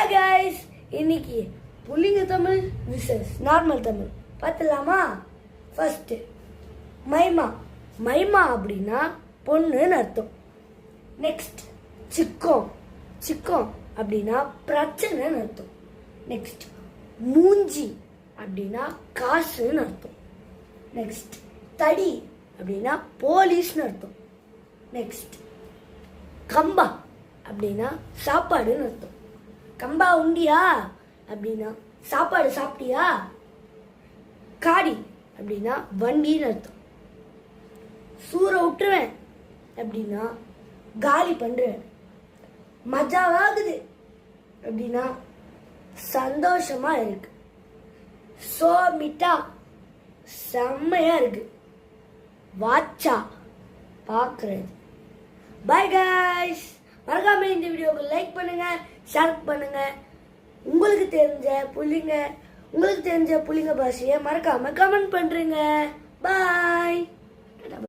Hi guys, இன்னைக்கு புள்ளிங்க Tamil versus normal Tamil பார்த்துலாமா? ஃபர்ஸ்ட் மைமா. மைமா அப்படின்னா பொண்ணுன்னு அர்த்தம். நெக்ஸ்ட் சிக்கம். சிக்கம் அப்படின்னா பிரச்சனைன்னு அர்த்தம். நெக்ஸ்ட் மூஞ்சி அப்படின்னா காசுன்னு அர்த்தம். நெக்ஸ்ட் தடி அப்படின்னா போலீஸ்னு அர்த்தம். நெக்ஸ்ட் கம்பா அப்படின்னா சாப்பாடுன்னு அர்த்தம். கம்பா உண்டியா அப்படின்னா சாப்பாடு சாப்பிட்டியா? காடி அப்படின்னா வண்டின்னு அர்த்தம். சூற விட்டுருவேன் அப்படின்னா காலி பண்ணுறேன். மஜாவாகுது அப்படின்னா சந்தோஷமா இருக்கு. சோ மிட்டா செம்மையா இருக்கு. வாட்சா பார்க்கறது. பை காய்ஸ், மறக்காம இந்த வீடியோவுக்கு லைக் பண்ணுங்க, ஷேர் பண்ணுங்க. உங்களுக்கு தெரிஞ்ச புள்ளிங்க பாஷையை மறக்காம கமெண்ட் பண்றீங்க. பாய்.